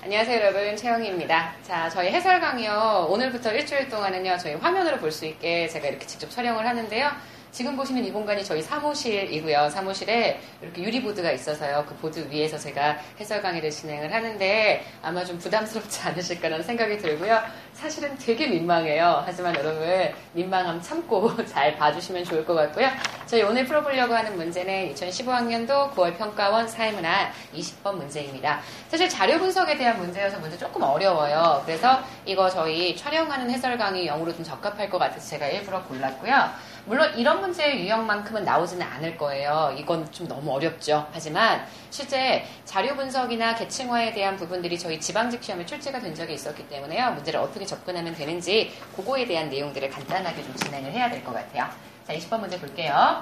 안녕하세요 여러분, 채영이입니다. 자, 저희 해설 강의요, 오늘부터 일주일 동안은요 저희 화면으로 볼 수 있게 제가 이렇게 직접 촬영을 하는데요. 지금 보시는 이 공간이 저희 사무실이고요. 사무실에 이렇게 유리보드가 있어서요, 그 보드 위에서 제가 해설 강의를 진행을 하는데 아마 좀 부담스럽지 않으실까라는 생각이 들고요. 사실은 되게 민망해요. 하지만 여러분 민망함 참고 잘 봐주시면 좋을 것 같고요. 저희 오늘 풀어보려고 하는 문제는 2015학년도 9월 평가원 사회문화 20번 문제입니다. 사실 자료 분석에 대한 문제여서 문제 조금 어려워요. 그래서 이거 저희 촬영하는 해설 강의 영으로 좀 적합할 것 같아서 제가 일부러 골랐고요. 물론 이런 문제의 유형만큼은 나오지는 않을 거예요. 이건 좀 너무 어렵죠. 하지만 실제 자료 분석이나 계층화에 대한 부분들이 저희 지방직 시험에 출제가 된 적이 있었기 때문에요. 문제를 어떻게 접근하면 되는지 그거에 대한 내용들을 간단하게 좀 진행을 해야 될 것 같아요. 자, 20번 문제 볼게요.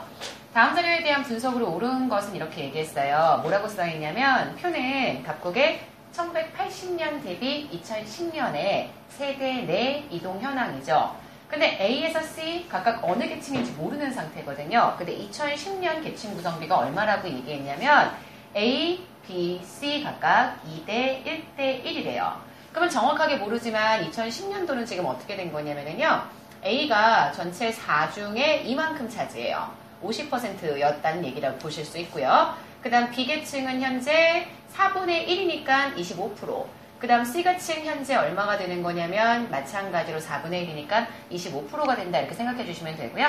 다음 자료에 대한 분석으로 옳은 것은 이렇게 얘기했어요. 뭐라고 써있냐면 표는 각국의 1980년 대비 2010년에 세대 내 이동 현황이죠. 근데 A에서 C 각각 어느 계층인지 모르는 상태거든요. 근데 2010년 계층 구성비가 얼마라고 얘기했냐면 A, B, C 각각 2대 1대 1이래요. 그러면 정확하게 모르지만 2010년도는 지금 어떻게 된 거냐면요. A가 전체 4 중에 이만큼 차지해요. 50%였다는 얘기라고 보실 수 있고요. 그 다음 B계층은 현재 4분의 1이니까 25%. 그 다음 C가층 현재 얼마가 되는 거냐면 마찬가지로 4분의 1이니까 25%가 된다 이렇게 생각해 주시면 되고요.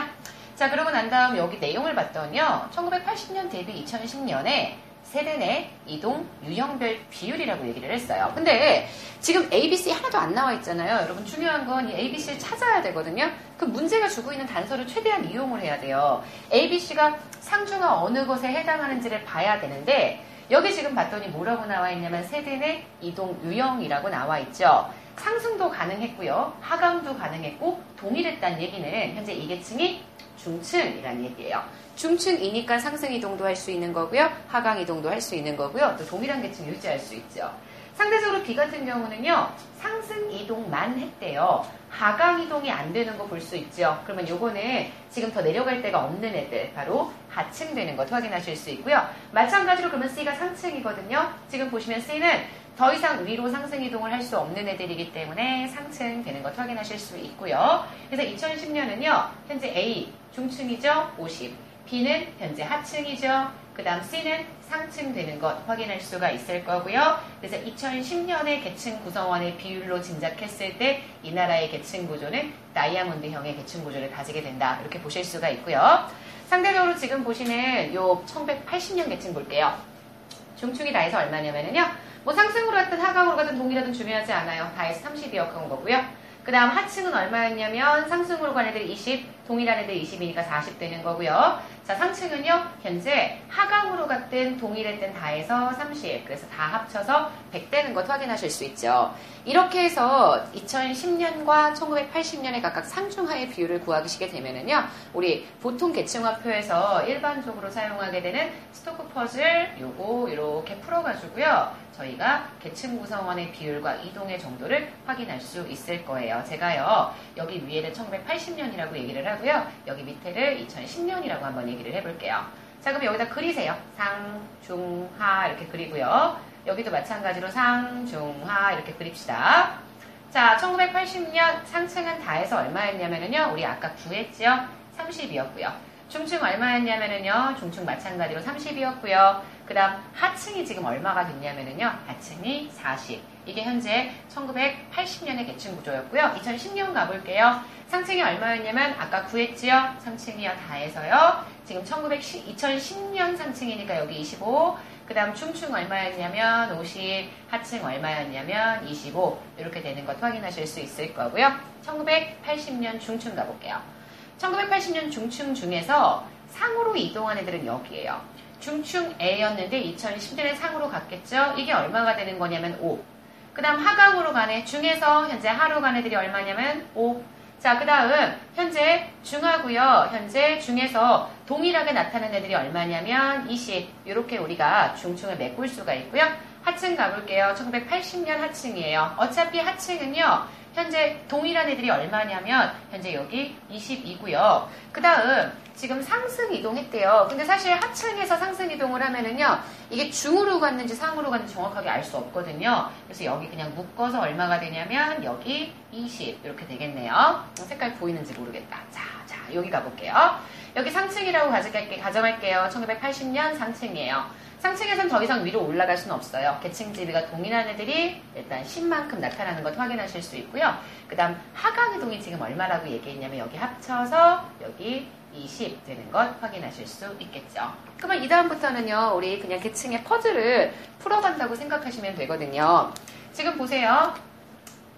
자, 그러고 난 다음 여기 내용을 봤더니요. 1980년 대비 2010년에 세대 내 이동 유형별 비율이라고 얘기를 했어요. 근데 지금 A, B, C 하나도 안 나와 있잖아요. 여러분 중요한 건 이 A, B, C를 찾아야 되거든요. 그 문제가 주고 있는 단서를 최대한 이용을 해야 돼요. A, B, C가 상중하 어느 것에 해당하는지를 봐야 되는데 여기 지금 봤더니 뭐라고 나와 있냐면 세대 내 이동 유형이라고 나와 있죠. 상승도 가능했고요. 하강도 가능했고 동일했다는 얘기는 현재 이 계층이 중층이라는 얘기예요. 중층이니까 상승 이동도 할 수 있는 거고요. 하강 이동도 할 수 있는 거고요. 또 동일한 계층 유지할 수 있죠. 상대적으로 B 같은 경우는요. 상승 이동만 했대요. 하강 이동이 안 되는 거 볼 수 있죠. 그러면 요거는 지금 더 내려갈 데가 없는 애들, 바로 하층 되는 것 확인하실 수 있고요. 마찬가지로 그러면 C가 상층이거든요. 지금 보시면 C는 더 이상 위로 상승 이동을 할 수 없는 애들이기 때문에 상층 되는 것 확인하실 수 있고요. 그래서 2010년은요. 현재 A 중층이죠. 50. B는 현재 하층이죠. 그 다음 C는 상층 되는 것 확인할 수가 있을 거고요. 그래서 2010년의 계층 구성원의 비율로 짐작했을 때 이 나라의 계층 구조는 다이아몬드형의 계층 구조를 가지게 된다. 이렇게 보실 수가 있고요. 상대적으로 지금 보시는 요 1980년 계층 볼게요. 중축이 다 해서 얼마냐면요. 뭐 상승으로 갔든 하강으로 갔든 동일하든 중요하지 않아요. 다 해서 30이었던 거고요. 그 다음 하층은 얼마였냐면 상승으로 간 애들이 20, 동일한 애들이 20이니까 40 되는 거고요. 자, 상층은요. 현재 하강으로 갔든 동일했든 다 해서 30. 그래서 다 합쳐서 100 되는 것 확인하실 수 있죠. 이렇게 해서 2010년과 1980년에 각각 상중하의 비율을 구하시게 되면은요. 우리 보통 계층화표에서 일반적으로 사용하게 되는 스토크 퍼즐 요거 이렇게 풀어가지고요. 저희가 계층 구성원의 비율과 이동의 정도를 확인할 수 있을 거예요. 제가요. 여기 위에를 1980년이라고 얘기를 하고요. 여기 밑에를 2010년이라고 한번 얘기를 해볼게요. 자, 그럼 여기다 그리세요. 상, 중, 하 이렇게 그리고요. 여기도 마찬가지로 상, 중, 하 이렇게 그립시다. 자, 1980년 상층은 다 해서 얼마였냐면요. 우리 아까 구했죠? 30이었고요. 중층 얼마였냐면요. 중층 마찬가지로 30이었고요. 그 다음 하층이 지금 얼마가 됐냐면요. 하층이 40. 이게 현재 1980년의 계층 구조였고요. 2010년 가볼게요. 상층이 얼마였냐면 아까 구했지요? 상층이요. 다 해서요. 지금 2010년 상층이니까 여기 25. 그 다음 중층 얼마였냐면 50. 하층 얼마였냐면 25. 이렇게 되는 것 확인하실 수 있을 거고요. 1980년 중층 가볼게요. 1980년 중층 중에서 상으로 이동한 애들은 여기에요. 중층 A였는데 2010년에 상으로 갔겠죠? 이게 얼마가 되는 거냐면 5. 그 다음 하강으로 가네. 중에서 현재 하로 간 애들이 얼마냐면 5. 자, 그 다음 현재 중하고요. 현재 중에서 동일하게 나타나는 애들이 얼마냐면 20. 이렇게 우리가 중층을 메꿀 수가 있고요. 하층 가볼게요. 1980년 하층이에요. 어차피 하층은요. 현재 동일한 애들이 얼마냐면 현재 여기 20이고요. 그 다음 지금 상승 이동했대요. 근데 사실 하층에서 상승 이동을 하면은요, 이게 중으로 갔는지 상으로 갔는지 정확하게 알 수 없거든요. 그래서 여기 그냥 묶어서 얼마가 되냐면 여기 20 이렇게 되겠네요. 색깔 보이는지 모르겠다. 자, 여기 가볼게요. 여기 상층이라고 가정할게요. 1980년 상층이에요. 상층에선 더 이상 위로 올라갈 수는 없어요. 계층 지위가 동일한 애들이 일단 10만큼 나타나는 것 확인하실 수 있고요. 그 다음 하강 이동이 지금 얼마라고 얘기했냐면 여기 합쳐서 여기 20 되는 것 확인하실 수 있겠죠. 그러면 이 다음부터는요, 우리 그냥 계층의 퍼즐을 풀어간다고 생각하시면 되거든요. 지금 보세요.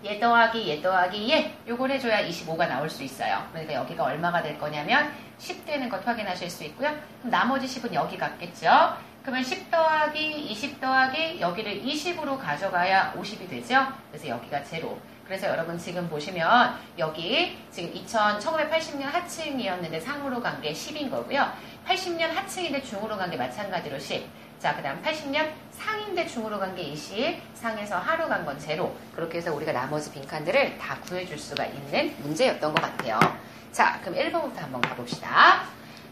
얘 더하기 얘 요걸 해줘야 25가 나올 수 있어요. 그러니까 여기가 얼마가 될 거냐면 10 되는 것 확인하실 수 있고요. 그럼 나머지 10은 여기 같겠죠. 그러면 10 더하기 20 더하기 여기를 20으로 가져가야 50이 되죠. 그래서 여기가 제로. 그래서 여러분 지금 보시면 여기 지금 1980년 하층이었는데 상으로 간 게 10인 거고요. 80년 하층인데 중으로 간 게 마찬가지로 10. 자, 그 다음 80년 상인데 중으로 간 게 20, 상에서 하로 간 건 제로. 그렇게 해서 우리가 나머지 빈칸들을 다 구해줄 수가 있는 문제였던 것 같아요. 자, 그럼 1번부터 한번 가봅시다.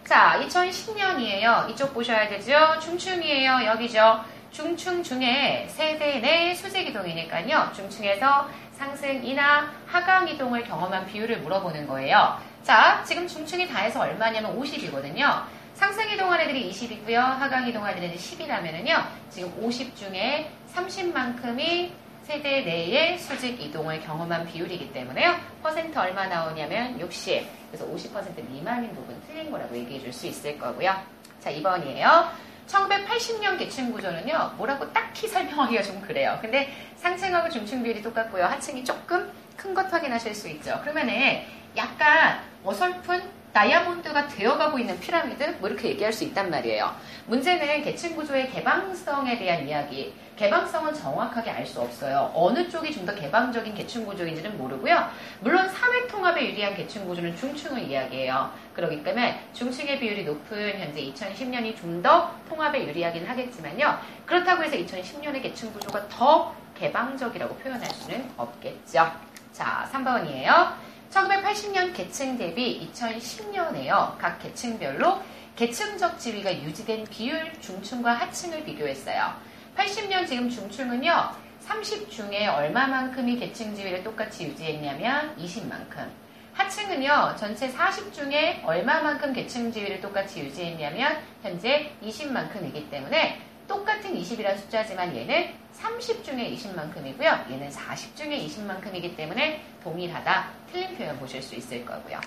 자, 2010년이에요. 이쪽 보셔야 되죠? 중층이에요. 여기죠. 중층 중에 세대 내 수직 이동이니까요. 중층에서 상승이나 하강 이동을 경험한 비율을 물어보는 거예요. 자, 지금 중층이 다 해서 얼마냐면 50이거든요. 상승 이동한 애들이 20이고요. 하강 이동한 애들이 10이라면은요. 지금 50 중에 30만큼이 세대 내의 수직 이동을 경험한 비율이기 때문에요. 퍼센트 얼마 나오냐면 60. 그래서 50% 미만인 부분 틀린 거라고 얘기해 줄 수 있을 거고요. 자, 2번이에요. 1980년 계층 구조는요, 뭐라고 딱히 설명하기가 좀 그래요. 근데 상층하고 중층 비율이 똑같고요. 하층이 조금 큰 것 확인하실 수 있죠. 그러면은 약간 어설픈 다이아몬드가 되어가고 있는 피라미드? 뭐 이렇게 얘기할 수 있단 말이에요. 문제는 계층 구조의 개방성에 대한 이야기. 개방성은 정확하게 알 수 없어요. 어느 쪽이 좀 더 개방적인 계층 구조인지는 모르고요. 물론 사회 통합에 유리한 계층 구조는 중층을 이야기해요. 그렇기 때문에 중층의 비율이 높은 현재 2010년이 좀 더 통합에 유리하긴 하겠지만요. 그렇다고 해서 2010년의 계층 구조가 더 개방적이라고 표현할 수는 없겠죠. 자, 3번이에요. 1980년 계층 대비 2010년에요. 각 계층별로 계층적 지위가 유지된 비율 중층과 하층을 비교했어요. 80년 지금 중층은요. 30 중에 얼마만큼이 계층 지위를 똑같이 유지했냐면 20만큼. 하층은요. 전체 40 중에 얼마만큼 계층 지위를 똑같이 유지했냐면 현재 20만큼이기 때문에 똑같은 20이라는 숫자지만 얘는 30 중에 20만큼이고요. 얘는 40 중에 20만큼이기 때문에 동일하다. 틀린 표현 보실 수 있을 거고요.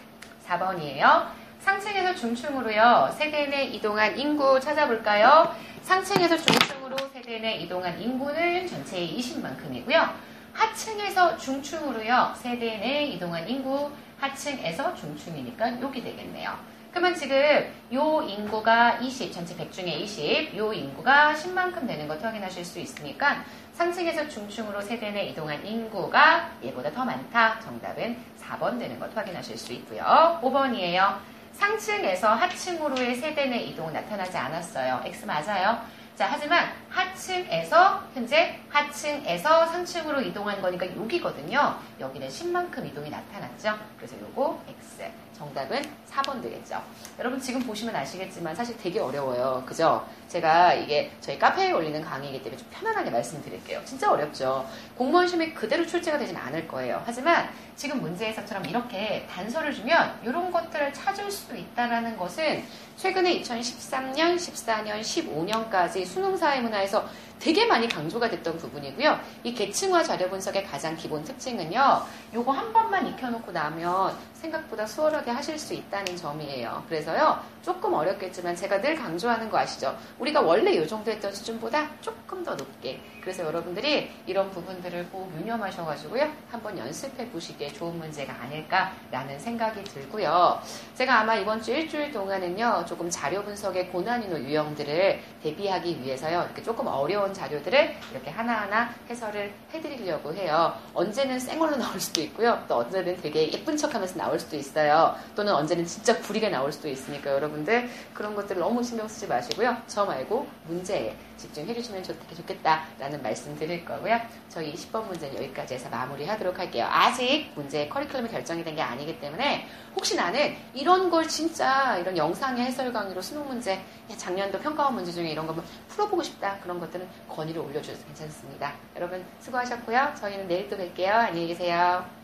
4번이에요. 상층에서 중층으로요. 세대 내 이동한 인구 찾아볼까요? 상층에서 중층으로 세대 내 이동한 인구는 전체의 20만큼이고요. 하층에서 중층으로요. 세대 내 이동한 인구, 하층에서 중층이니까 여기 되겠네요. 그러면 지금 요 인구가 20, 전체 100 중에 20, 요 인구가 10만큼 되는 것 확인하실 수 있으니까 상층에서 중층으로 세대 내 이동한 인구가 얘보다 더 많다. 정답은 4번 되는 것 확인하실 수 있고요. 5번이에요. 상층에서 하층으로의 세대 내 이동은 나타나지 않았어요. X 맞아요. 자, 하지만 하층에서 현재 하층에서 상층으로 이동한 거니까 여기거든요. 여기는 10만큼 이동이 나타났죠. 그래서 요거 X. 정답은 4번 되겠죠. 여러분 지금 보시면 아시겠지만 사실 되게 어려워요. 그죠? 제가 이게 저희 카페에 올리는 강의이기 때문에 좀 편안하게 말씀드릴게요. 진짜 어렵죠. 공무원 시험에 그대로 출제가 되진 않을 거예요. 하지만 지금 문제에서처럼 이렇게 단서를 주면 이런 것들을 찾을 수 있다는 것은 최근에 2013년, 14년, 15년까지 수능사회문화에서 되게 많이 강조가 됐던 부분이고요. 이 계층화 자료 분석의 가장 기본 특징은요. 요거 한 번만 익혀놓고 나면 생각보다 수월하게 하실 수 있다는 점이에요. 그래서요. 조금 어렵겠지만 제가 늘 강조하는 거 아시죠? 우리가 원래 요 정도 했던 수준보다 조금 더 높게. 그래서 여러분들이 이런 부분들을 꼭 유념하셔가지고요. 한번 연습해 보시기에 좋은 문제가 아닐까라는 생각이 들고요. 제가 아마 이번 주 일주일 동안은요. 조금 자료 분석의 고난이도 유형들을 대비하기 위해서요. 이렇게 조금 어려운 그런 자료들을 이렇게 하나하나 해설을 해드리려고 해요. 언제는 쌩얼로 나올 수도 있고요. 또 언제는 되게 예쁜 척하면서 나올 수도 있어요. 또는 언제는 진짜 구리게 나올 수도 있으니까 여러분들 그런 것들을 너무 신경 쓰지 마시고요. 저 말고 문제에 집중해 주시면 좋겠다라는 말씀 드릴 거고요. 저희 20번 문제는 여기까지 해서 마무리하도록 할게요. 아직 문제 커리큘럼이 결정이 된 게 아니기 때문에 혹시 나는 이런 걸 진짜 이런 영상의 해설 강의로 수능 문제, 작년도 평가원 문제 중에 이런 거 풀어보고 싶다. 그런 것들은 건의를 올려주셔도 괜찮습니다. 여러분 수고하셨고요. 저희는 내일 또 뵐게요. 안녕히 계세요.